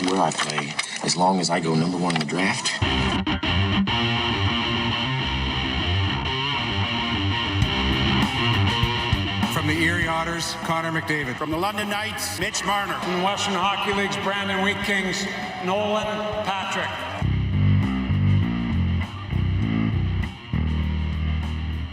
Where I play, as long as I go number one in the draft. From the Erie Otters, Conor Mcdavid. From the London Knights, Mitch Marner. From the Western Hockey League's Brandon Wheat Kings, Nolan Patrick.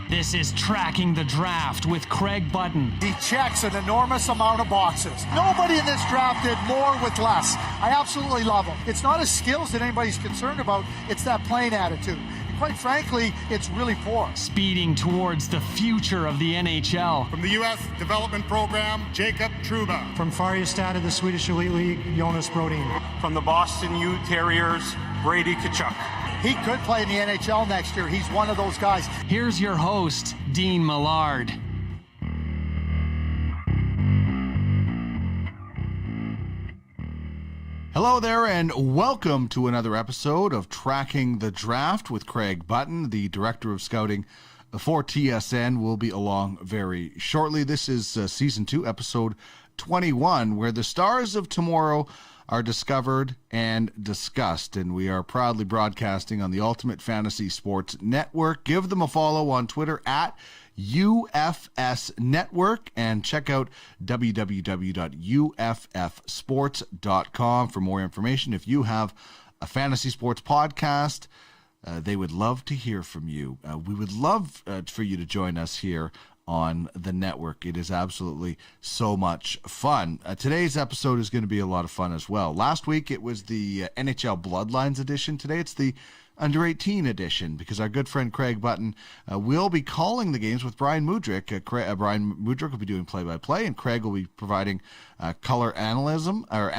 This is Tracking the Draft with Craig Button. He checks an enormous amount of boxes. Nobody in this draft did more with less. I absolutely love him. It's not his skills that anybody's concerned about. It's that playing attitude. And quite frankly, it's really poor. Speeding towards the future of the NHL. From the U.S. Development Program, Jacob Truba. From Färjestad of the Swedish Elite League, Jonas Brodin. From the Boston U Terriers, Brady Tkachuk. He could play in the NHL next year. He's one of those guys. Here's your host, Dean Millard. Hello there, and welcome to another episode of Tracking the Draft with Craig Button, the Director of Scouting for TSN. Will be along very shortly. This is Season 2, Episode 21, where the stars of tomorrow are discovered and discussed, and we are proudly broadcasting on the Ultimate Fantasy Sports Network. Give them a follow on Twitter at UFS Network, and check out www.uffsports.com for more information. If you have a fantasy sports podcast, they would love to hear from you. We would love for you to join us here on the network. It is absolutely so much fun. Today's episode is going to be a lot of fun as well. Last week it was the NHL Bloodlines edition. Today it's the Under 18 edition, because our good friend Craig Button will be calling the games with Brian Mudryk. Brian Mudryk will be doing play-by-play, and Craig will be providing color analysm, or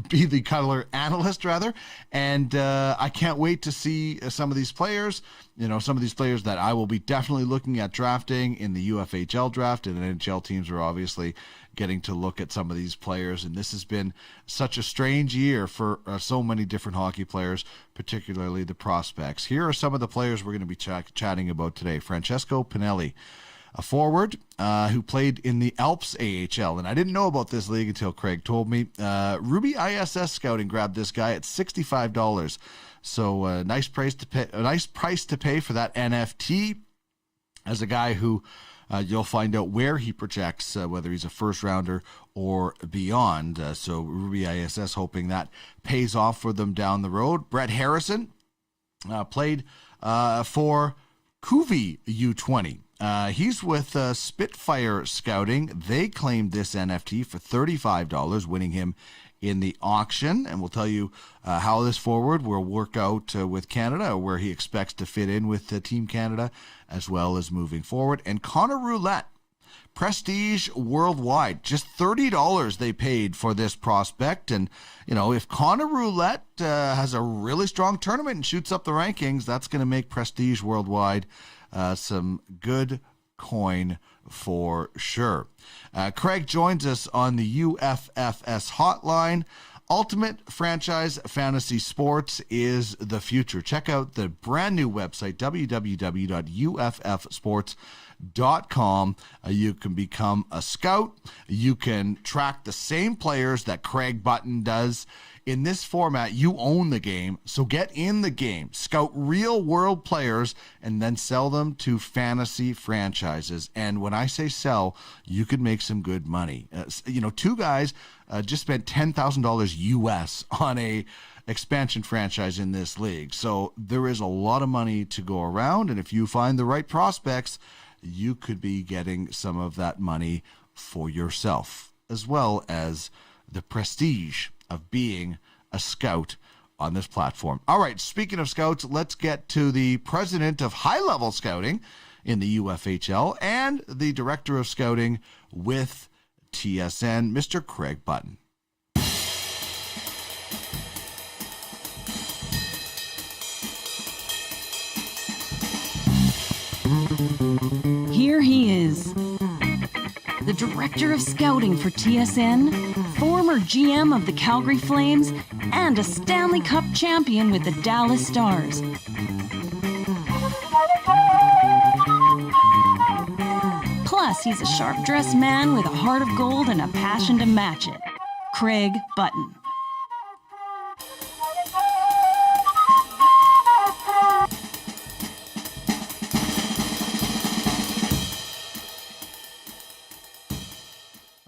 be the color analyst, rather. And I can't wait to see some of these players. You know, some of these players that I will be definitely looking at drafting in the UFHL draft, and NHL teams are obviously getting to look at some of these players. And this has been such a strange year for so many different hockey players, particularly the prospects. Here are some of the players we're going to be chatting about today. Francesco Pinelli, a forward who played in the Alps AHL. And I didn't know about this league until Craig told me. Ruby ISS Scouting grabbed this guy at $65. So nice price to pay for that NFT. As a guy who you'll find out where he projects, whether he's a first rounder or beyond. So Ruby ISS hoping that pays off for them down the road. Brett Harrison played for Kuvi U20. He's with Spitfire Scouting. They claimed this NFT for $35, winning him in the auction, and we'll tell you how this forward will work out with Canada, where he expects to fit in with Team Canada, as well as moving forward. And Conner Roulette, Prestige Worldwide, just $30 they paid for this prospect. And, you know, if Conner Roulette has a really strong tournament and shoots up the rankings, that's going to make Prestige Worldwide some good coin for sure. Craig joins us on the UFFS hotline. Ultimate Franchise Fantasy Sports is the future. Check out the brand new website, www.uffsports.com. You can become a scout. You can track the same players that Craig Button does. In this format, you own the game, so get in the game. Scout real-world players and then sell them to fantasy franchises. And when I say sell, you could make some good money. Two guys just spent $10,000 US on a expansion franchise in this league. So there is a lot of money to go around, and if you find the right prospects, you could be getting some of that money for yourself, as well as the prestige of being a scout on this platform. All right, speaking of scouts, let's get to the president of high-level scouting in the UFHL and the director of scouting with TSN, Mr. Craig Button. Here he is, the director of scouting for TSN, former GM of the Calgary Flames, and a Stanley Cup champion with the Dallas Stars. Plus, he's a sharp-dressed man with a heart of gold and a passion to match it. Craig Button.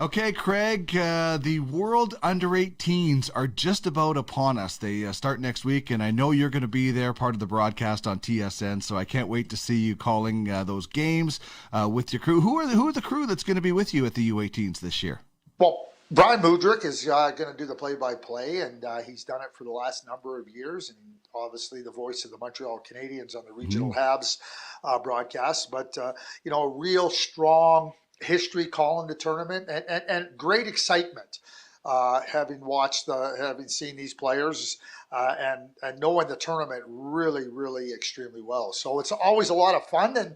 Okay, Craig, the World Under-18s are just about upon us. They start next week, and I know you're going to be there, part of the broadcast on TSN, so I can't wait to see you calling those games with your crew. Who are the crew that's going to be with you at the U18s this year? Well, Brian Mudryk is going to do the play-by-play, and he's done it for the last number of years, and obviously the voice of the Montreal Canadiens on the regional Habs broadcast. But, a real strong history calling the tournament and great excitement having seen these players and knowing the tournament really, really extremely well. So it's always a lot of fun. And,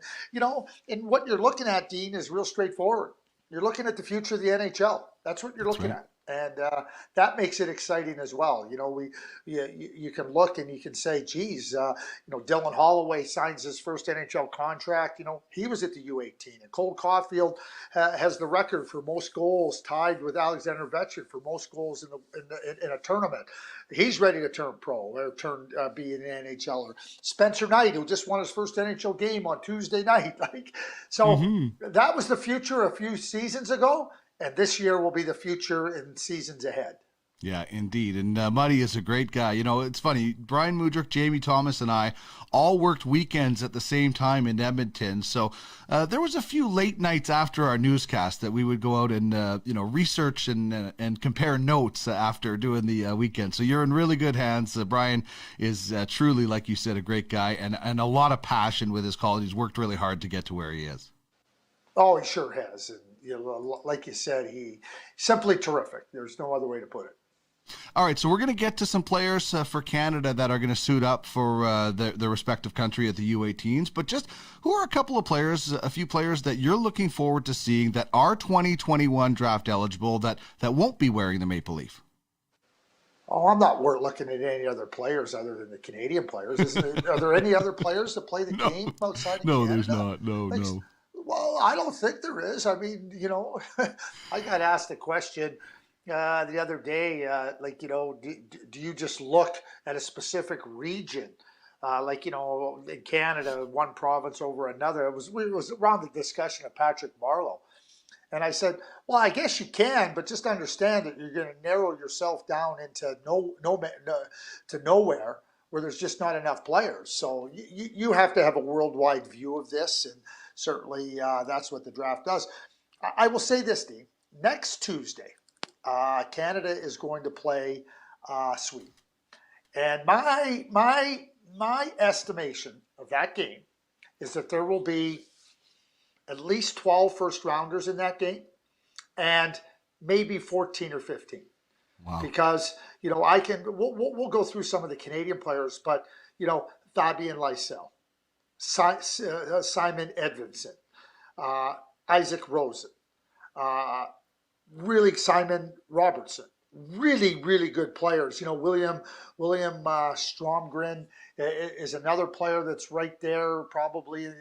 and what you're looking at, Dean, is real straightforward. You're looking at the future of the NHL. That's what you're looking at. And that makes it exciting as well. You can look and you can say, geez, Dylan Holloway signs his first NHL contract. He was at the U18. And Cole Caulfield has the record for most goals, tied with Alexander Ovechkin for most goals in a tournament. He's ready to turn pro or be an NHLer. Spencer Knight, who just won his first NHL game on Tuesday night. That was the future a few seasons ago. And this year will be the future in seasons ahead. Yeah, indeed. And Muddy is a great guy. It's funny. Brian Mudryk, Jamie Thomas, and I all worked weekends at the same time in Edmonton. So there was a few late nights after our newscast that we would go out and, research and compare notes after doing the weekend. So you're in really good hands. Brian is truly, like you said, a great guy and a lot of passion with his call. He's worked really hard to get to where he is. Oh, he sure has. And, like you said, he's simply terrific. There's no other way to put it. All right, so we're going to get to some players for Canada that are going to suit up for their respective country at the U18s. But just who are a few players that you're looking forward to seeing that are 2021 draft eligible that won't be wearing the Maple Leaf? Oh, I'm not looking at any other players other than the Canadian players. Are there any other players that play the game outside of Canada? No, there's not. No. Well, I don't think there is. I mean, I got asked a question the other day, do you just look at a specific region? In Canada, one province over another. It was around the discussion of Patrick Marleau. And I said, well, I guess you can, but just understand that you're going to narrow yourself down into nowhere where there's just not enough players. So you have to have a worldwide view of this, and certainly that's what the draft does. I will say this, Dean. Next Tuesday, Canada is going to play Sweden. And my estimation of that game is that there will be at least 12 first-rounders in that game and maybe 14 or 15. Wow. Because, we'll go through some of the Canadian players, but, Fabian Lysell, Simon Edvinsson, Isaac Rosen, Simon Robertson, really, really good players. William Stromgren is another player that's right there, probably on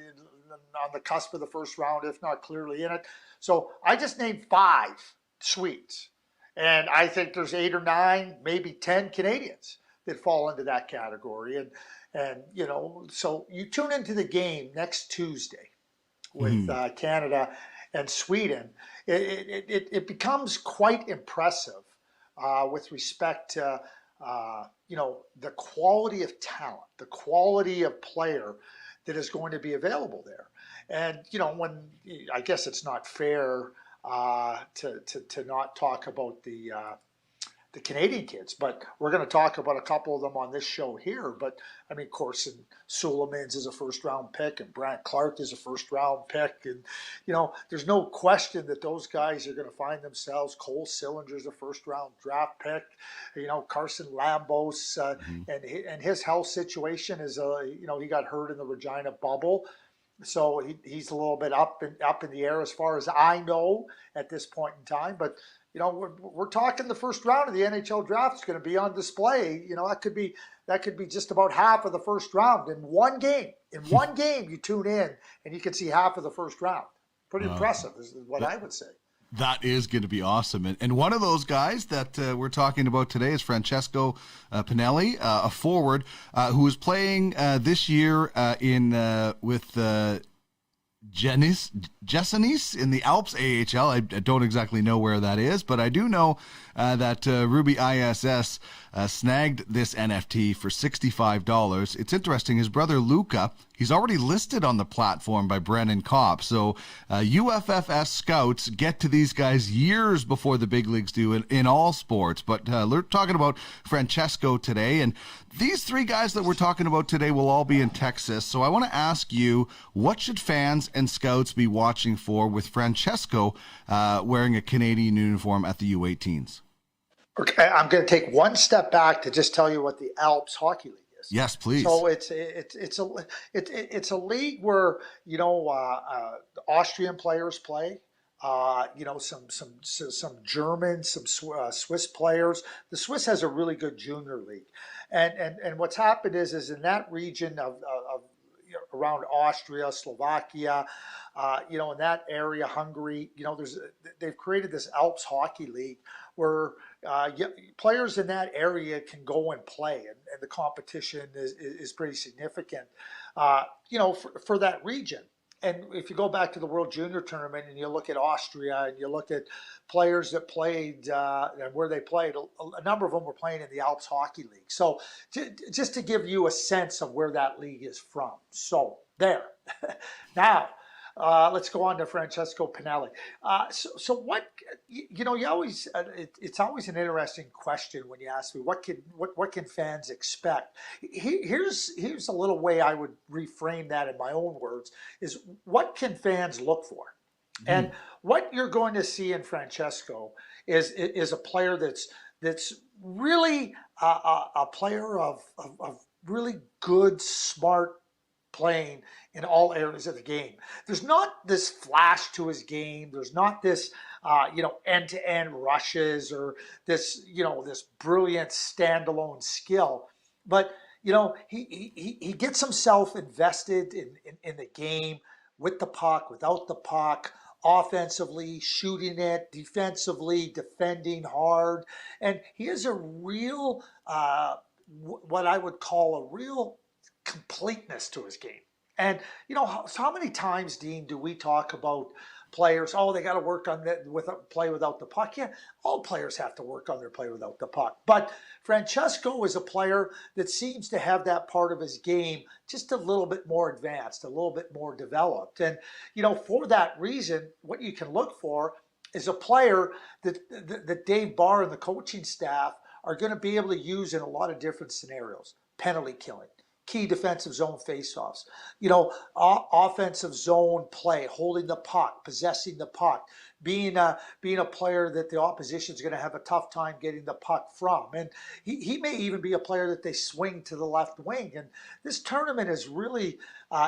the cusp of the first round, if not clearly in it. So I just named 5 Swedes, and I think there's 8 or 9, maybe 10 Canadians that fall into that category. And so you tune into the game next Tuesday with Canada and Sweden. It becomes quite impressive with respect to the quality of talent, the quality of player that is going to be available there. And when I guess it's not fair to not talk about the Canadian kids, but we're going to talk about a couple of them on this show here. But I mean, Corson Sulemans is a first-round pick, and Brant Clark is a first-round pick, and there's no question that those guys are going to find themselves. Cole Sillinger's a first-round draft pick. Carson Lambos and his health situation is he got hurt in the Regina bubble. So he's a little bit up in the air as far as I know at this point in time. But we're talking the first round of the NHL draft is going to be on display. That could be just about half of the first round in one game. In one game, you tune in and you can see half of the first round. Pretty impressive is what I would say. That is going to be awesome. And one of those guys that we're talking about today is Francesco Pinelli, a forward who is playing this year with Jesenice in the Alps AHL. I don't exactly know where that is, but I do know that Ruby ISS snagged this NFT for $65. It's interesting. His brother Luca, he's already listed on the platform by Brennan Kopp. So UFFS scouts get to these guys years before the big leagues do in all sports. But we're talking about Francesco today, and these three guys that we're talking about today will all be in Texas. So I want to ask you, what should fans and scouts be watching for with Francesco wearing a Canadian uniform at the U18s? Okay, I'm going to take one step back to just tell you what the Alps Hockey League is. Yes, please. So it's a league where Austrian players play. Some German, some Swiss players. The Swiss has a really good junior league, and what's happened is in that region of around Austria, Slovakia, in that area, Hungary, they've created this Alps Hockey League where players in that area can go and play, and the competition is pretty significant, for that region. And if you go back to the World Junior Tournament and you look at Austria and you look at players that played and where they played, a number of them were playing in the Alps Hockey League. So just to give you a sense of where that league is from. So there. Now, let's go on to Francesco Pinelli. So what, you always, it's always an interesting question when you ask me, what can fans expect? Here's a little way I would reframe that in my own words, is what can fans look for? Mm-hmm. And what you're going to see in Francesco is a player that's really a player of really good, smart playing in all areas of the game. There's not this flash to his game. There's not this, end-to-end rushes or this, this brilliant standalone skill. But, he gets himself invested in the game with the puck, without the puck, offensively, shooting it, defensively, defending hard. And he has a real, what I would call a real completeness to his game. And how many times, Dean, do we talk about players? Oh, they got to work on that play without the puck. Yeah, all players have to work on their play without the puck. But Francesco is a player that seems to have that part of his game just a little bit more advanced, a little bit more developed. And for that reason, what you can look for is a player that Dave Barr and the coaching staff are going to be able to use in a lot of different scenarios. Penalty killing, key defensive zone faceoffs, offensive zone play, holding the puck, possessing the puck, being a player that the opposition is going to have a tough time getting the puck from. And he may even be a player that they swing to the left wing. And this tournament is really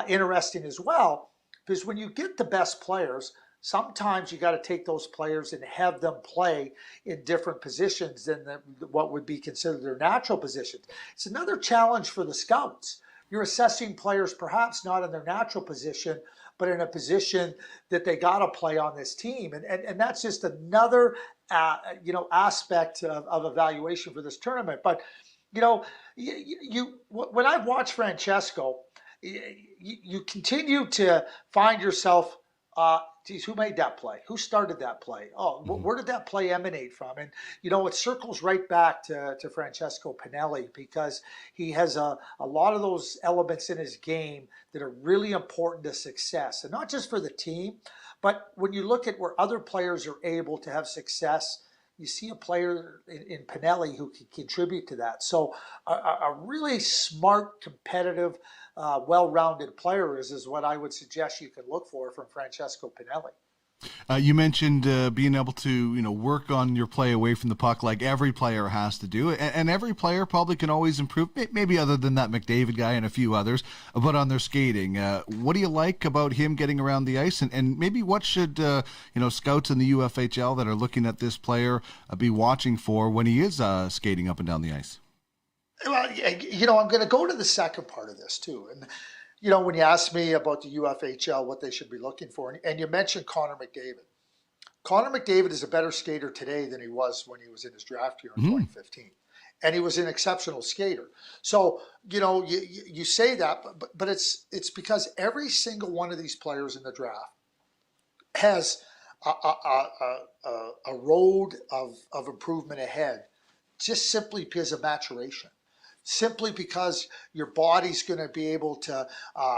interesting as well, because when you get the best players, sometimes you got to take those players and have them play in different positions than what would be considered their natural positions. It's another challenge for the scouts. You're assessing players perhaps not in their natural position, but in a position that they got to play on this team. And that's just another aspect of evaluation for this tournament. But, when I've watched Francesco, you continue to find yourself, geez, who made that play? Who started that play? Oh, where did that play emanate from? And, it circles right back to Francesco Pinelli, because he has a lot of those elements in his game that are really important to success. And not just for the team, but when you look at where other players are able to have success, you see a player in Pinelli who can contribute to that. So a really smart, competitive, well-rounded player is what I would suggest you can look for from Francesco Pinelli. You mentioned being able to, work on your play away from the puck like every player has to do. And every player probably can always improve, maybe other than that McDavid guy and a few others, but on their skating. What do you like about him getting around the ice? And maybe what should, scouts in the UFHL that are looking at this player be watching for when he is skating up and down the ice? Well, I'm going to go to the second part of this too. And, when you ask me about the UFHL, what they should be looking for, and you mentioned Conor McDavid. Conor McDavid is a better skater today than he was when he was in his draft year in 2015. and he was an exceptional skater. So, you say that, but it's because every single one of these players in the draft has a road of improvement ahead, just simply because of maturation. Simply because your body's going to be able to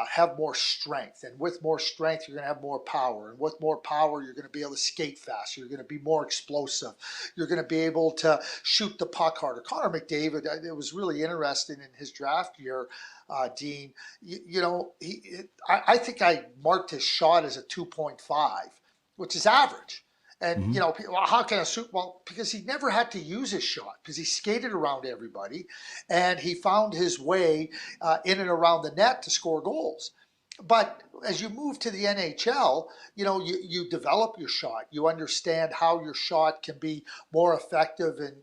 have more strength. And with more strength, you're going to have more power. And with more power, you're going to be able to skate faster. You're going to be more explosive. You're going to be able to shoot the puck harder. Conor McDavid, it was really interesting in his draft year, Dean. I think I marked his shot as a 2.5, which is average. And, how can I shoot? Well, because he never had to use his shot, because he skated around everybody and he found his way in and around the net to score goals. But as you move to the NHL, you develop your shot. You understand how your shot can be more effective and,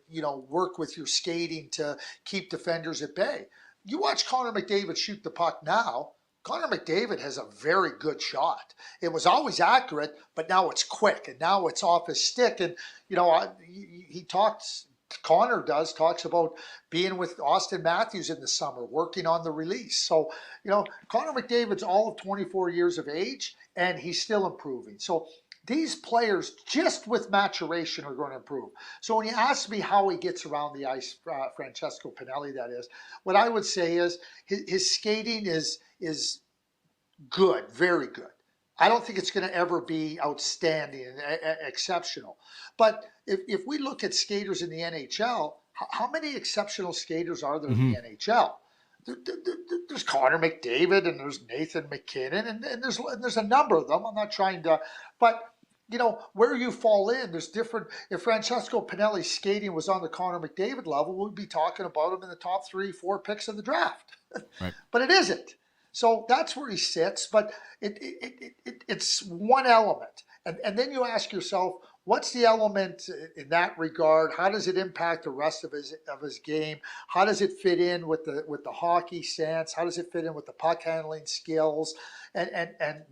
work with your skating to keep defenders at bay. You watch Conor McDavid shoot the puck now. Conor McDavid has a very good shot. It was always accurate, but now it's quick, and now it's off his stick. And, Conor talks about being with Austin Matthews in the summer, working on the release. So, Conor McDavid's all of 24 years of age, and he's still improving. So these players, just with maturation, are going to improve. So when you ask me how he gets around the ice, Francesco Pinelli, that is, what I would say is his skating is good, very good. I don't think it's going to ever be outstanding and exceptional. But if we look at skaters in the NHL, how many exceptional skaters are there in the NHL? There's Connor McDavid and there's Nathan McKinnon and there's a number of them. I'm not trying to, but where you fall in, there's different. If Francesco Pinelli's skating was on the Connor McDavid level, we'd be talking about him in the top 3-4 picks of the draft. Right. But it isn't. So that's where he sits. But it's one element. And then you ask yourself, what's the element in that regard? How does it impact the rest of his game? How does it fit in with the hockey sense? How does it fit in with the puck handling skills and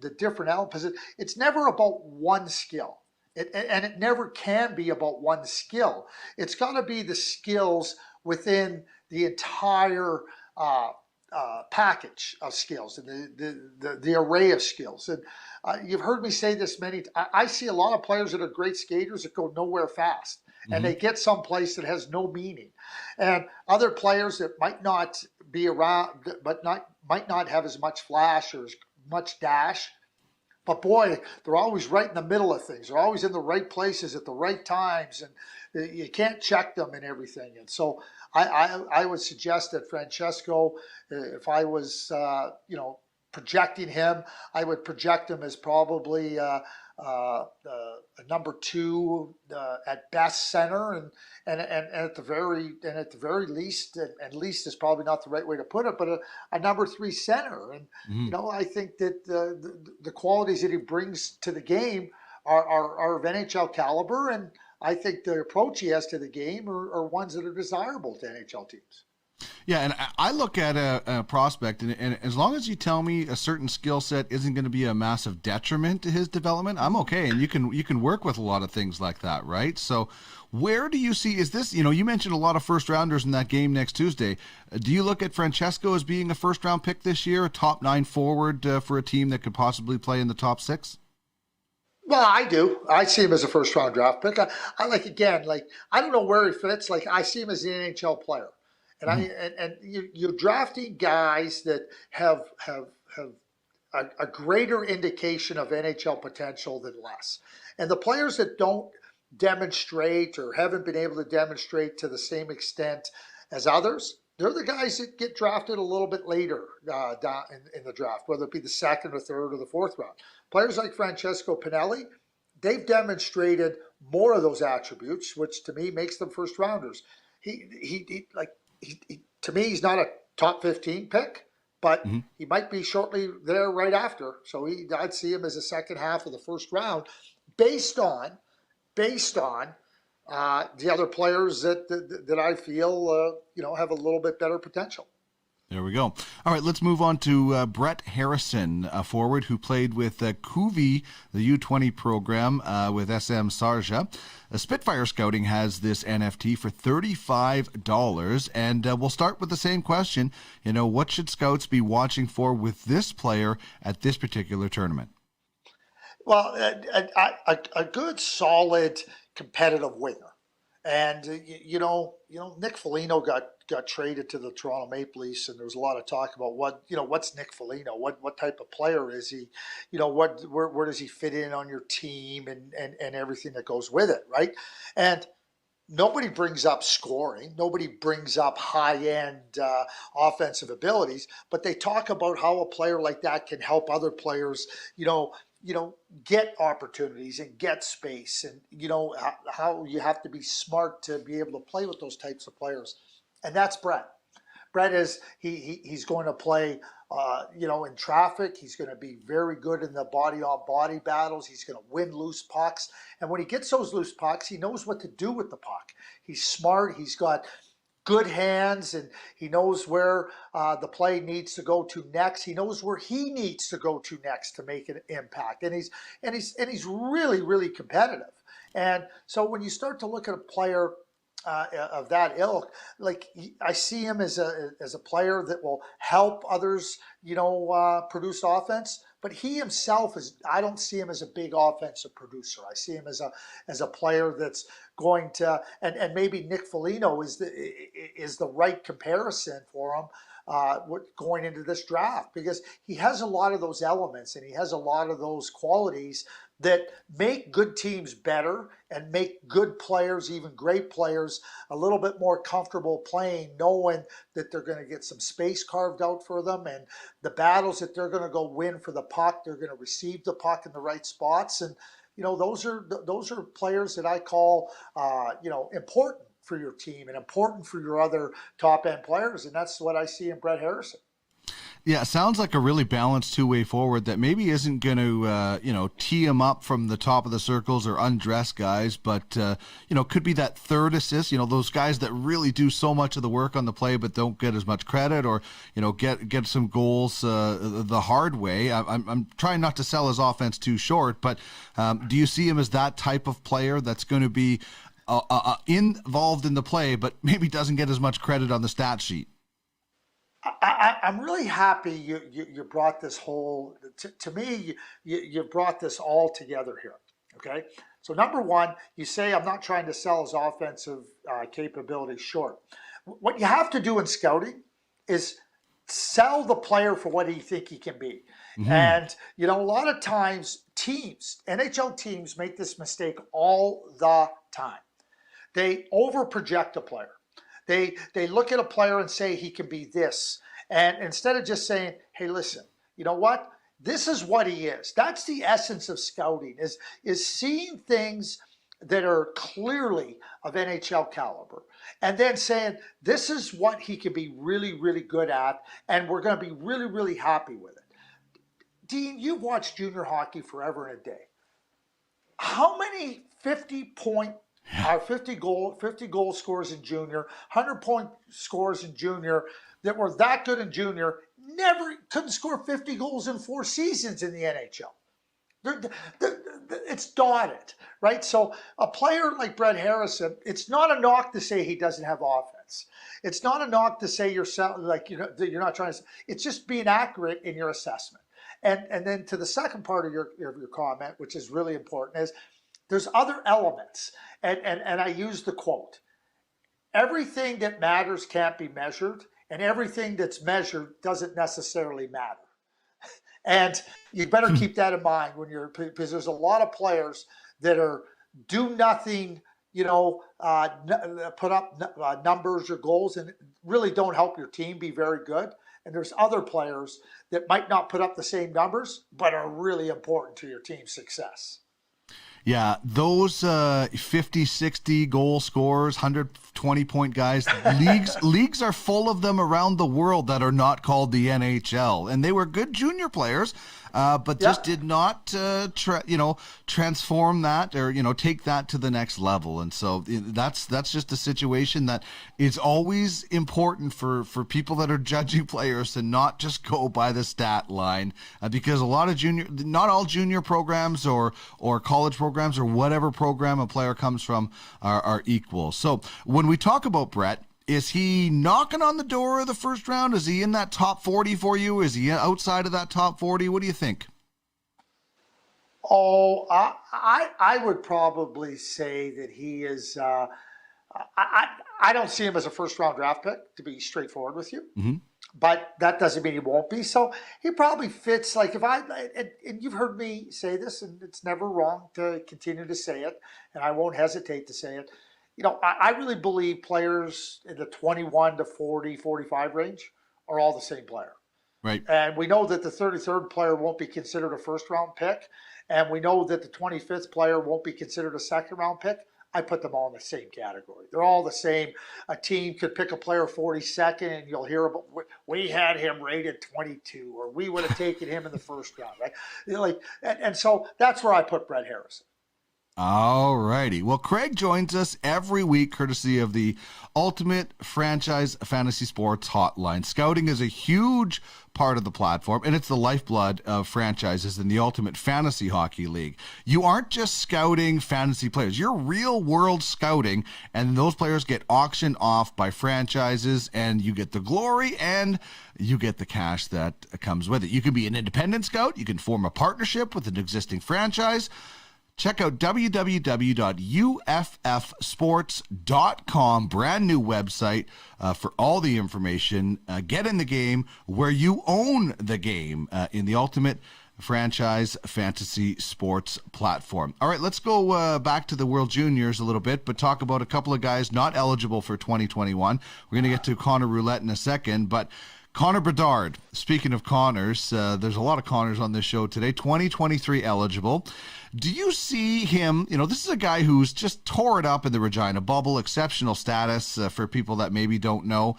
the different elements? It's never about one skill. And it never can be about one skill. It's got to be the skills within the entire package of skills and the array of skills. And you've heard me say this many times. I see a lot of players that are great skaters that go nowhere fast, and they get someplace that has no meaning. And other players that might not be around, but might not have as much flash or as much dash. But boy, they're always right in the middle of things. They're always in the right places at the right times, and you can't check them and everything. And so I would suggest that Francesco, if I was projecting him, I would project him as probably a number 2 at best center, and at the very least, and least is probably not the right way to put it, but a number 3 center. And I think that the qualities that he brings to the game are of NHL caliber, and I think the approach he has to the game are ones that are desirable to NHL teams. Yeah, and I look at a prospect, and as long as you tell me a certain skill set isn't going to be a massive detriment to his development, I'm okay. And you can work with a lot of things like that, right? So where do you see, is this, you mentioned a lot of first-rounders in that game next Tuesday. Do you look at Francesco as being a first-round pick this year, a top 9 forward for a team that could possibly play in the top 6? Well, I do. I see him as a first-round draft pick. I don't know where he fits. I see him as an NHL player. And you're drafting guys that have a greater indication of NHL potential than less. And the players that don't demonstrate or haven't been able to demonstrate to the same extent as others, they're the guys that get drafted a little bit later down in the draft, whether it be the 2nd or 3rd or the 4th round. Players like Francesco Pinelli, they've demonstrated more of those attributes, which to me makes them first rounders. To me, he's not a top 15 pick, but he might be shortly there right after. So I'd see him as a second half of the first round, based on the other players that I feel have a little bit better potential. There we go. All right, let's move on to Brett Harrison, a forward who played with Kuvi, the U20 program with SM Sarja. Spitfire Scouting has this NFT for $35, and we'll start with the same question. What should scouts be watching for with this player at this particular tournament? Well, a good, solid, competitive winger. And, Nick Foligno got traded to the Toronto Maple Leafs, and there was a lot of talk about what's Nick Foligno? What type of player is he? Where does he fit in on your team and everything that goes with it, right? And nobody brings up scoring. Nobody brings up high-end offensive abilities, but they talk about how a player like that can help other players, get opportunities and get space, and how you have to be smart to be able to play with those types of players. And that's Brett. Brett is he's going to play in traffic. He's going to be very good in the body-on-body battles. He's going to win loose pucks, and when he gets those loose pucks, he knows what to do with the puck. He's smart. He's got good hands, and he knows where the play needs to go to next. He knows where he needs to go to next to make an impact, and he's really, really competitive. And so when you start to look at a player of that ilk, like I see him as a player that will help others, produce offense. But he himself I don't see him as a big offensive producer. I see him as a player that's going to, and maybe Nick Foligno is the right comparison for him going into this draft, because he has a lot of those elements and he has a lot of those qualities that make good teams better and make good players, even great players, a little bit more comfortable playing, knowing that they're going to get some space carved out for them, and the battles that they're going to go win for the puck, they're going to receive the puck in the right spots. And those are players that I call important for your team and important for your other top end players, and that's what I see in Brett Harrison. Yeah, sounds like a really balanced two-way forward that maybe isn't going to, tee him up from the top of the circles or undress guys, but, could be that third assist, those guys that really do so much of the work on the play but don't get as much credit, or, get some goals the hard way. I'm trying not to sell his offense too short, but do you see him as that type of player that's going to be involved in the play but maybe doesn't get as much credit on the stat sheet? I'm really happy you brought this whole, to me, you brought this all together here, okay? So number one, you say I'm not trying to sell his offensive capabilities short. What you have to do in scouting is sell the player for what you think he can be. Mm-hmm. And, a lot of times NHL teams make this mistake all the time. They over-project a player. They look at a player and say he can be this. And instead of just saying, hey, listen, you know what? This is what he is. That's the essence of scouting, is seeing things that are clearly of NHL caliber, and then saying, this is what he can be really, really good at, and we're going to be really, really happy with it. Dean, you've watched junior hockey forever and a day. How many 50 goal scorers in junior, 100-point scorers in junior that were that good in junior never couldn't score 50 goals in 4 seasons in the NHL? It's dotted, right? So a player like Brett Harrison, it's not a knock to say he doesn't have offense. It's not a knock to say you're not trying to. It's just being accurate in your assessment. And then to the second part of your comment, which is really important, is there's other elements. And I use the quote, everything that matters can't be measured, and everything that's measured doesn't necessarily matter. And you better keep that in mind because there's a lot of players that do nothing, put up numbers or goals and really don't help your team be very good. And there's other players that might not put up the same numbers, but are really important to your team's success. Yeah, those 50, 60 goal scorers, 100 20-point guys. Leagues are full of them around the world that are not called the NHL, and they were good junior players, but just did not transform that or take that to the next level. And so that's just a situation that is always important for people that are judging players to not just go by the stat line, because a lot of not all junior programs or college programs or whatever program a player comes from are equal. So when we talk about Brett, is he knocking on the door of the first round? Is he in that top 40 for you? Is he outside of that top 40? What do you think? Oh, I would probably say that he is. I don't see him as a first-round draft pick, to be straightforward with you. Mm-hmm. But that doesn't mean he won't be. So he probably fits, like and you've heard me say this, and it's never wrong to continue to say it, and I won't hesitate to say it. I really believe players in the 21 to 40, 45 range are all the same player. Right. And we know that the 33rd player won't be considered a first-round pick, and we know that the 25th player won't be considered a second-round pick. I put them all in the same category. They're all the same. A team could pick a player 42nd, and you'll hear about, we had him rated 22, or we would have taken him in the first round, right? And so that's where I put Brett Harrison. All righty. Well, Craig joins us every week courtesy of the Ultimate Franchise Fantasy Sports Hotline. Scouting is a huge part of the platform, and it's the lifeblood of franchises in the Ultimate Fantasy Hockey League. You aren't just scouting fantasy players. You're real-world scouting, and those players get auctioned off by franchises, and you get the glory, and you get the cash that comes with it. You can be an independent scout. You can form a partnership with an existing franchise. Check out www.uffsports.com, brand new website for all the information. Get in the game where you own the game in the Ultimate Franchise Fantasy Sports platform. All right, let's go back to the World Juniors a little bit, but talk about a couple of guys not eligible for 2021. We're going to get to Conor Roulette in a second, but Connor Bedard, speaking of Connors, there's a lot of Connors on this show today, 2023 eligible. Do you see him, this is a guy who's just tore it up in the Regina bubble, exceptional status for people that maybe don't know.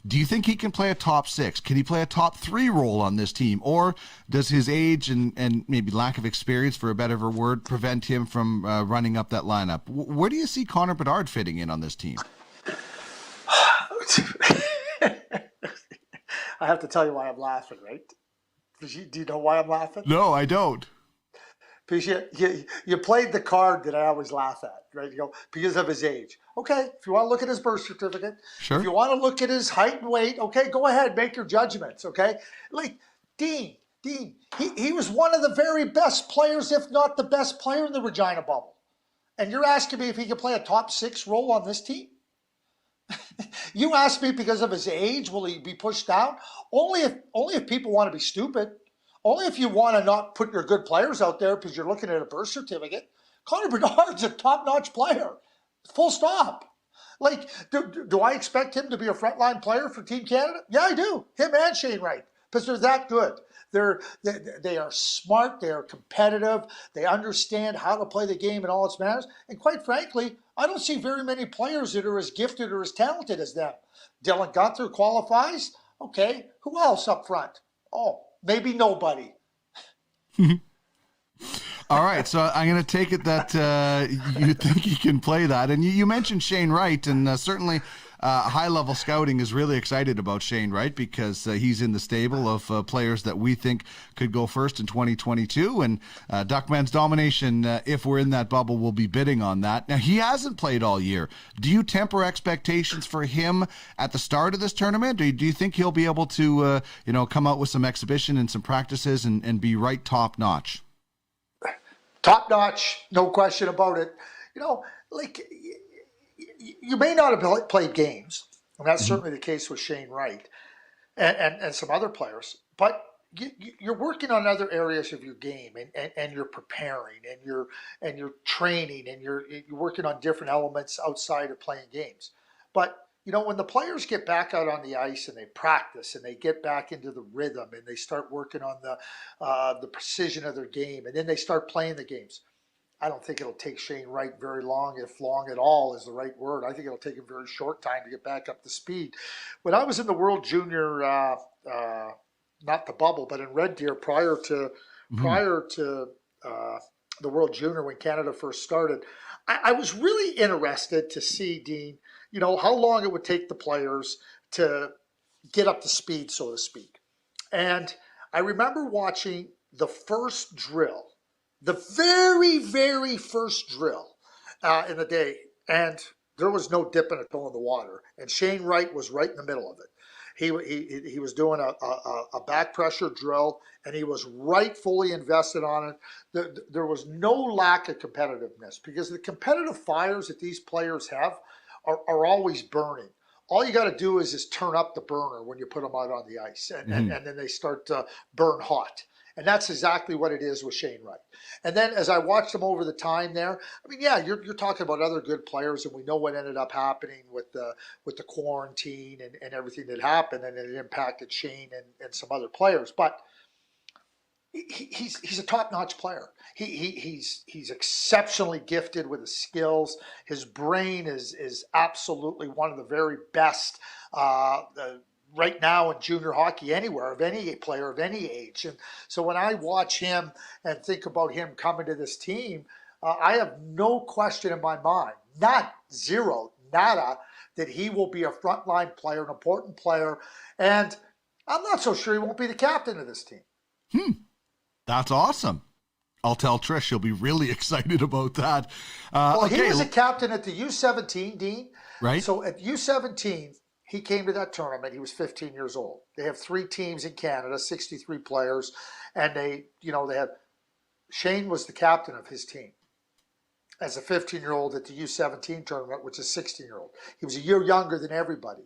Do you think he can play a top 6? Can he play a top 3 role on this team? Or does his age and maybe lack of experience, for a better word, prevent him from running up that lineup? Where do you see Connor Bedard fitting in on this team? I have to tell you why I'm laughing, right? Do you know why I'm laughing? No, I don't. Because you played the card that I always laugh at, right? Because of his age. Okay, if you want to look at his birth certificate, sure. If you want to look at his height and weight, okay, go ahead, make your judgments, okay? Like Dean, he was one of the very best players, if not the best player in the Regina bubble. And you're asking me if he can play a top 6 role on this team? You asked me because of his age, will he be pushed down? Only if people want to be stupid. Only if you want to not put your good players out there because you're looking at a birth certificate. Connor Bedard's a top-notch player. Full stop. Like, do I expect him to be a frontline player for Team Canada? Yeah, I do. Him and Shane Wright, because they're that good. They are smart. They are competitive. They understand how to play the game in all its manners. And quite frankly, I don't see very many players that are as gifted or as talented as them. Dylan Gunther qualifies. Okay, who else up front? Oh, maybe nobody. All right, so I'm going to take it that you think he can play that. And you mentioned Shane Wright, and certainly high-level scouting is really excited about Shane Wright because he's in the stable of players that we think could go first in 2022. And Duckman's domination, if we're in that bubble, will be bidding on that. Now, he hasn't played all year. Do you temper expectations for him at the start of this tournament? Or do you think he'll be able to come out with some exhibition and some practices and be right top-notch? Top-notch, no question about it. You may not have played games, and that's certainly the case with Shane Wright and some other players, but you're working on other areas of your game, and you're preparing, and you're training, and you're working on different elements outside of playing games. But when the players get back out on the ice and they practice and they get back into the rhythm and they start working on the precision of their game, and then they start playing the games, I don't think it'll take Shane Wright very long, if long at all is the right word. I think it'll take him a very short time to get back up to speed. When I was in the World Junior, not the bubble, but in Red Deer prior to the World Junior when Canada first started, I was really interested to see, Dean, how long it would take the players to get up to speed, so to speak. And I remember watching the first drill, the very, very first drill in the day, and there was no dipping a toe in the water. And Shane Wright was right in the middle of it. He was doing a back pressure drill, and he was right fully invested on it. There was no lack of competitiveness, because the competitive fires that these players have are always burning. All you got to do is turn up the burner when you put them out on the ice, and then they start to burn hot. And that's exactly what it is with Shane Wright. And then as I watched him over the time there, I mean, yeah, you're talking about other good players, and we know what ended up happening with the quarantine and everything that happened, and it impacted Shane and some other players. But he's a top-notch player. He's exceptionally gifted with his skills. His brain is absolutely one of the very best right now in junior hockey anywhere, of any player of any age. And so when I watch him and think about him coming to this team, I have no question in my mind, nada, that he will be a frontline player, an important player. And I'm not so sure he won't be the captain of this team. That's awesome. I'll tell Trish. She'll be really excited about that. He was a captain at the U17, Dean. Right. So at U17, he came to that tournament. He was 15 years old. They have 3 teams in Canada, 63 players, and they have Shane was the captain of his team as a 15-year-old at the U17 tournament, which is a 16-year-old. He was a year younger than everybody.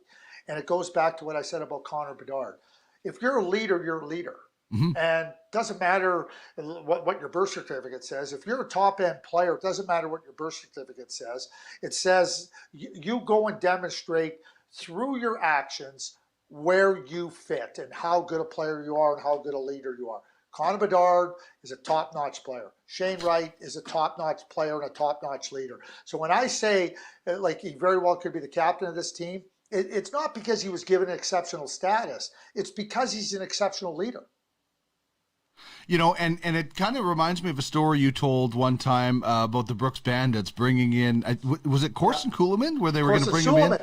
And it goes back to what I said about Conor Bedard. If you're a leader, you're a leader. Mm-hmm. And it doesn't matter what your birth certificate says. If you're a top-end player, it doesn't matter what your birth certificate says. It says you go and demonstrate through your actions where you fit and how good a player you are and how good a leader you are. Conor Bedard is a top-notch player. Shane Wright is a top-notch player and a top-notch leader. So when I say he very well could be the captain of this team, it's not because he was given exceptional status. It's because he's an exceptional leader. And it kind of reminds me of a story you told one time about the Brooks Bandits bringing in, was it Corson Kuhlman, where they were going to bring him in?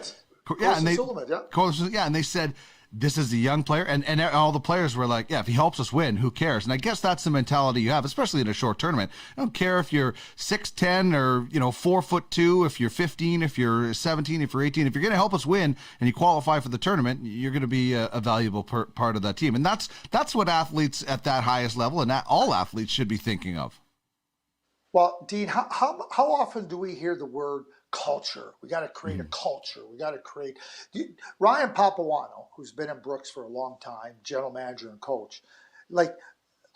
And they said, this is a young player, and all the players were like, yeah, if he helps us win, who cares? And I guess that's the mentality you have, especially in a short tournament. I don't care if you're 6'10" or 4'2", if you're 15, if you're 17, if you're 18. If you're going to help us win and you qualify for the tournament, you're going to be a valuable part of that team. And that's what athletes at that highest level and all athletes should be thinking of. Well, Dean, how often do we hear the word culture? We got to create a culture. We got to create. Ryan Papuano, who's been in Brooks for a long time, general manager and coach,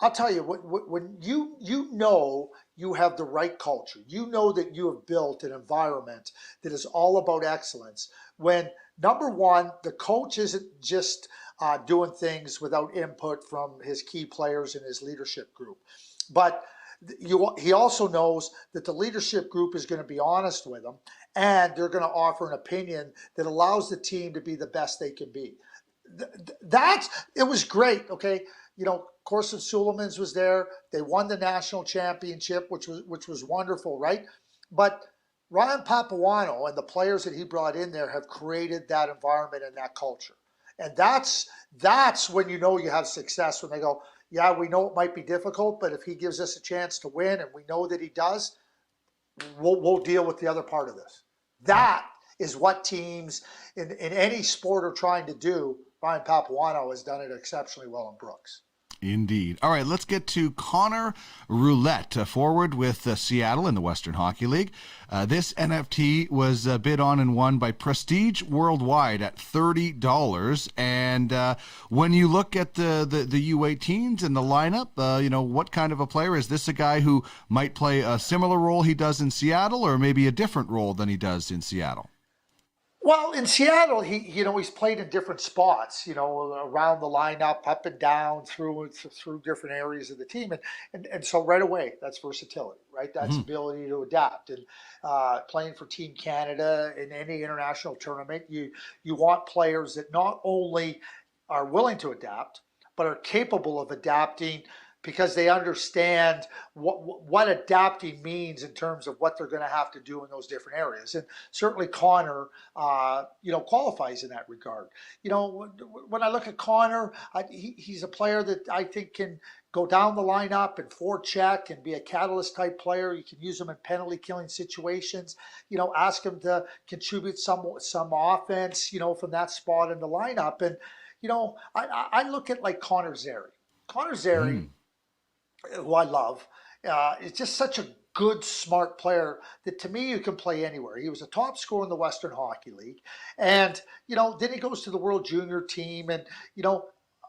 I'll tell you, when you have the right culture, you know that you have built an environment that is all about excellence. When number one, the coach isn't just doing things without input from his key players in his leadership group, but he also knows that the leadership group is going to be honest with him, and they're going to offer an opinion that allows the team to be the best they can be. It was great. Okay, Corson Sulemans was there. They won the national championship, which was wonderful, right? But Ryan Papuano and the players that he brought in there have created that environment and that culture, and that's when you have success. When they go, yeah, we know it might be difficult, but if he gives us a chance to win, and we know that he does, we'll deal with the other part of this. That is what teams in any sport are trying to do. Ryan Papuano has done it exceptionally well in Brooks. Indeed. All right, let's get to Conner Roulette, forward with Seattle in the Western Hockey League. This NFT was bid on and won by Prestige Worldwide at $30. And when you look at the U18s and the lineup, what kind of a player is this? A guy who might play a similar role he does in Seattle, or maybe a different role than he does in Seattle? Well, in Seattle, he's played in different spots, around the lineup, up and down, through different areas of the team, and so right away, that's versatility, right? That's ability to adapt. And playing for Team Canada in any international tournament, you want players that not only are willing to adapt, but are capable of adapting because they understand what adapting means in terms of what they're going to have to do in those different areas. And certainly Conor, qualifies in that regard. When I look at Conor, he's a player that I think can go down the lineup and forecheck and be a catalyst type player. You can use him in penalty killing situations. Ask him to contribute some offense, from that spot in the lineup. And I look at like Connor Zary. Connor Zary, who I love, is just such a good, smart player that to me you can play anywhere. He was a top scorer in the Western Hockey League. And, then he goes to the World Junior team. And,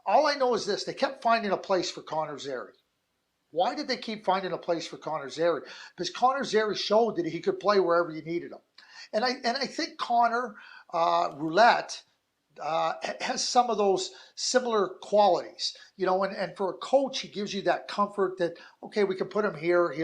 all I know is this, they kept finding a place for Connor Zary. Why did they keep finding a place for Connor Zary? Because Connor Zary showed that he could play wherever you needed him. And I think Conor Roulette has some of those similar qualities, and for a coach, he gives you that comfort that, okay, we can put him here.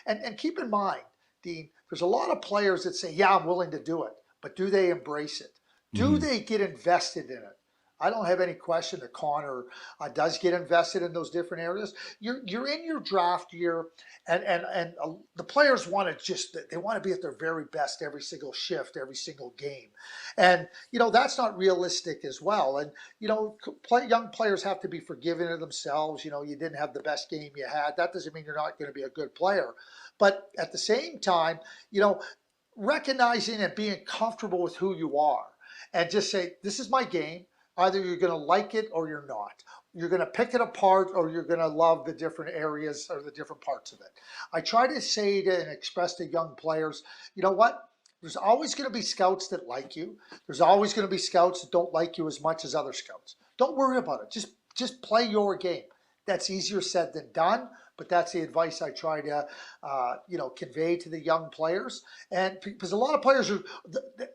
And keep in mind, Dean, there's a lot of players that say, yeah, I'm willing to do it, but do they embrace it? Do they get invested in it? I don't have any question that Conor does get invested in those different areas. You're in your draft year, and the players want to be at their very best every single shift, every single game, and that's not realistic as well. And young players have to be forgiving of themselves. You didn't have the best game you had. That doesn't mean you're not going to be a good player, but at the same time, recognizing and being comfortable with who you are, and just say, this is my game. Either you're going to like it or you're not. You're going to pick it apart or you're going to love the different areas or the different parts of it. I try to say and express to young players, you know what? There's always going to be scouts that like you. There's always going to be scouts that don't like you as much as other scouts. Don't worry about it. Just play your game. That's easier said than done, but that's the advice I try to, convey to the young players. And because a lot of players are,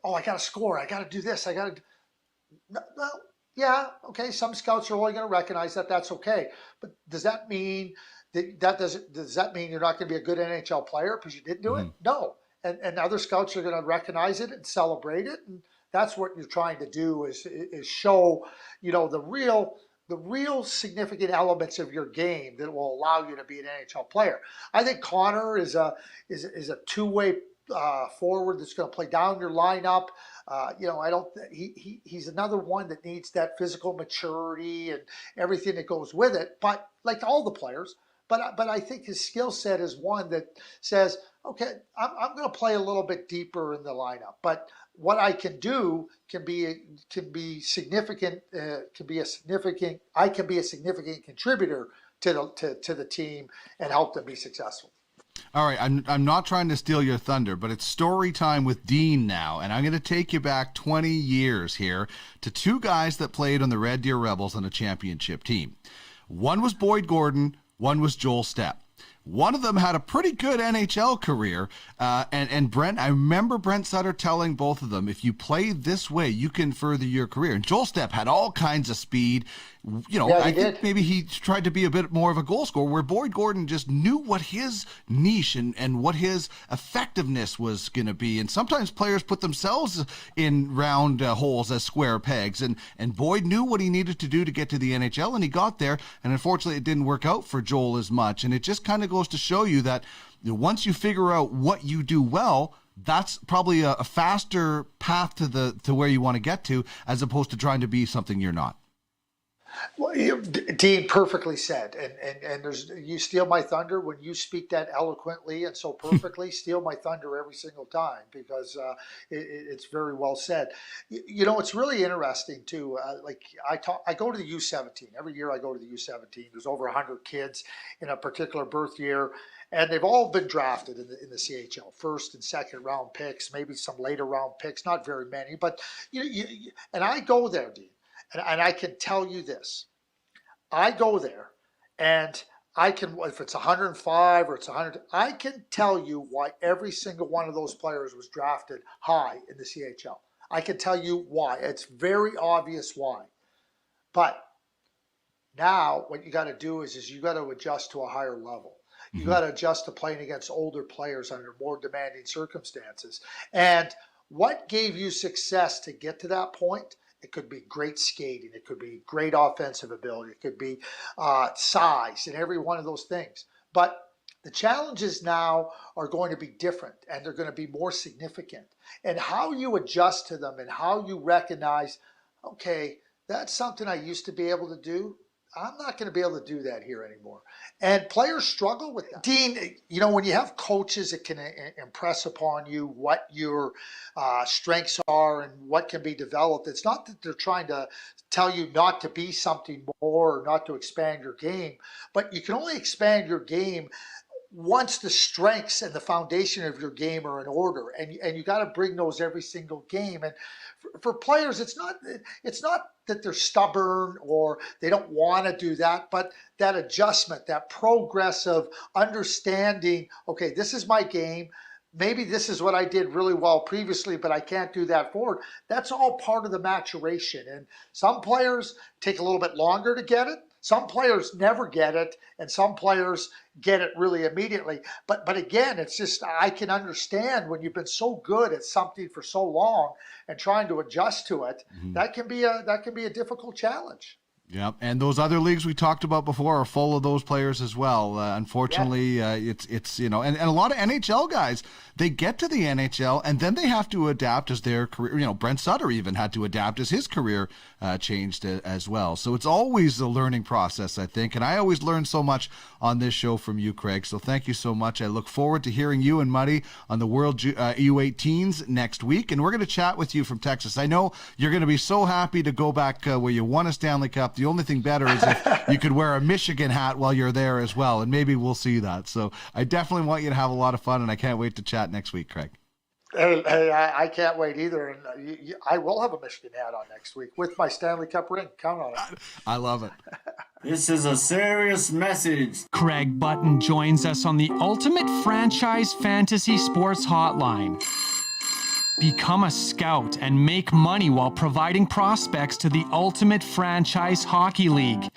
I got to score. I got to do this. Well, yeah, okay. Some scouts are only going to recognize that. That's okay. But does that mean does that mean you're not going to be a good NHL player because you didn't do it? No. And other scouts are going to recognize it and celebrate it. And that's what you're trying to do is show, the real significant elements of your game that will allow you to be an NHL player. I think Conor is a two-way forward that's going to play down your lineup. He's another one that needs that physical maturity and everything that goes with it. But like all the players, but I think his skill set is one that says, okay, I'm going to play a little bit deeper in the lineup, but what I can do can be significant. I can be a significant contributor to the team and help them be successful. All right, I'm not trying to steal your thunder, but it's story time with Dean now, and I'm going to take you back 20 years here to two guys that played on the Red Deer Rebels on a championship team. One was Boyd Gordon, one was Joel Stepp. One of them had a pretty good NHL career, and Brent, I remember Brent Sutter telling both of them, if you play this way, you can further your career. And Joel Stepp had all kinds of speed. I think maybe he tried to be a bit more of a goal scorer, where Boyd Gordon just knew what his niche and what his effectiveness was going to be. And sometimes players put themselves in round holes as square pegs. And Boyd knew what he needed to do to get to the NHL, and he got there. And unfortunately, it didn't work out for Joel as much. And it just kind of goes to show you that once you figure out what you do well, that's probably a faster path to where you want to get to, as opposed to trying to be something you're not. Well, Dean, perfectly said, and you steal my thunder when you speak that eloquently and so perfectly. Steal my thunder every single time, because it's very well said. It's really interesting too. I go to the U17 every year. I go to the U17. There's over 100 kids in a particular birth year, and they've all been drafted in the CHL, first and second round picks, maybe some later round picks, not very many, but and I go there, Dean. And I can tell you this, I go there and I can, if it's 105 or it's 100, I can tell you why every single one of those players was drafted high in the CHL. I can tell you why. It's very obvious why. But now what you got to do is you got to adjust to a higher level. You got to adjust to playing against older players under more demanding circumstances. And what gave you success to get to that point? It could be great skating. It could be great offensive ability. It could be size and every one of those things. But the challenges now are going to be different, and they're going to be more significant. And how you adjust to them and how you recognize, okay, that's something I used to be able to do. I'm not going to be able to do that here anymore. And players struggle with that. Dean, when you have coaches that can impress upon you what your strengths are and what can be developed, it's not that they're trying to tell you not to be something more or not to expand your game, but you can only expand your game once the strengths and the foundation of your game are in order, and you got to bring those every single game. And for players, it's not that they're stubborn or they don't want to do that, but that adjustment, that progress of understanding, okay, this is my game. Maybe this is what I did really well previously, but I can't do that forward. That's all part of the maturation. And some players take a little bit longer to get it. Some players never get it, and some players get it really immediately. But again, it's just, I can understand when you've been so good at something for so long and trying to adjust to it, that can be a difficult challenge. Yeah, and those other leagues we talked about before are full of those players as well. Unfortunately, it's and a lot of NHL guys, they get to the NHL and then they have to adapt as their career. Brent Sutter even had to adapt as his career changed as well. So it's always a learning process, I think. And I always learn so much on this show from you, Craig. So thank you so much. I look forward to hearing you and Muddy on the World U18s next week. And we're going to chat with you from Texas. I know you're going to be so happy to go back where you won a Stanley Cup. The only thing better is if you could wear a Michigan hat while you're there as well, and maybe we'll see that. So I definitely want you to have a lot of fun, and I can't wait to chat next week, Craig. Hey, I can't wait either. And I will have a Michigan hat on next week with my Stanley Cup ring. Count on it. I love it. This is a serious message. Craig Button joins us on the Ultimate Franchise Fantasy Sports Hotline. Become a scout and make money while providing prospects to the Ultimate Franchise Hockey League.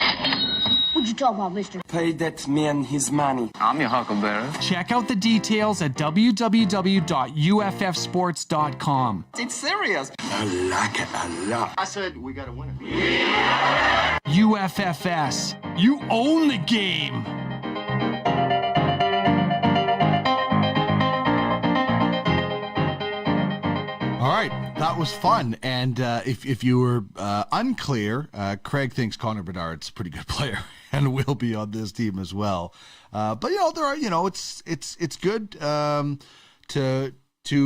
What you talking about, mister? Pay that man his money. I'm your huckleberry. Check out the details at www.uffsports.com. It's serious. I like it a lot. I said we got a winner. UFFS. You own the game. All right, that was fun. And if you were unclear, Craig thinks Conor Bedard's a pretty good player and will be on this team as well. But there are, it's good to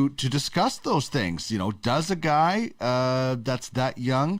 discuss those things. Does a guy that's that young,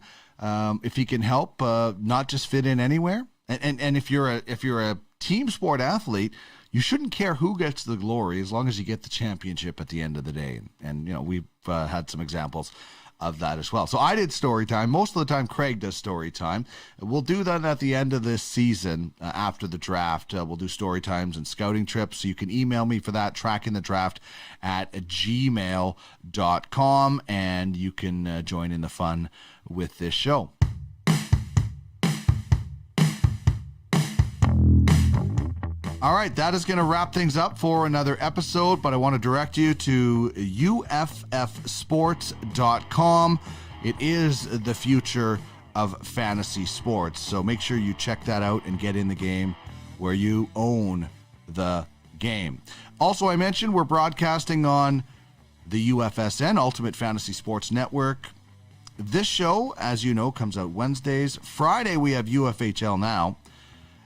if he can help, not just fit in anywhere? And if you're a team sport athlete, you shouldn't care who gets the glory as long as you get the championship at the end of the day. And we've had some examples of that as well. So I did story time. Most of the time, Craig does story time. We'll do that at the end of this season after the draft. We'll do story times and scouting trips. So you can email me for that, trackingthedraft@gmail.com, and you can join in the fun with this show. All right, that is going to wrap things up for another episode, but I want to direct you to uffsports.com. It is the future of fantasy sports, so make sure you check that out and get in the game where you own the game. Also, I mentioned we're broadcasting on the UFSN, Ultimate Fantasy Sports Network. This show, as you know, comes out Wednesdays. Friday, we have UFHL Now.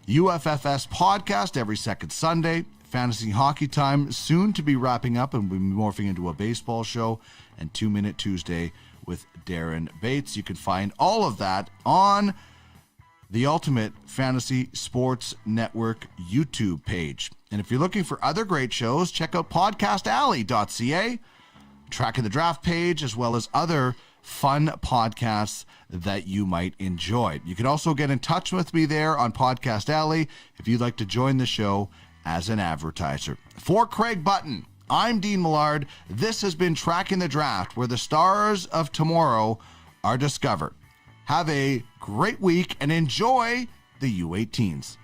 UFFS podcast every second Sunday. Fantasy Hockey Time soon to be wrapping up and we'll be morphing into a baseball show. And 2 Minute Tuesday with Darren Bates. You can find all of that on the Ultimate Fantasy Sports Network YouTube page. And if you're looking for other great shows, check out podcastalley.ca, Tracking the Draft page, as well as other fun podcasts that you might enjoy. You can also get in touch with me there on Podcast Alley if you'd like to join the show as an advertiser. For Craig Button, I'm Dean Millard. This has been Tracking the Draft, where the stars of tomorrow are discovered. Have a great week and enjoy the U18s.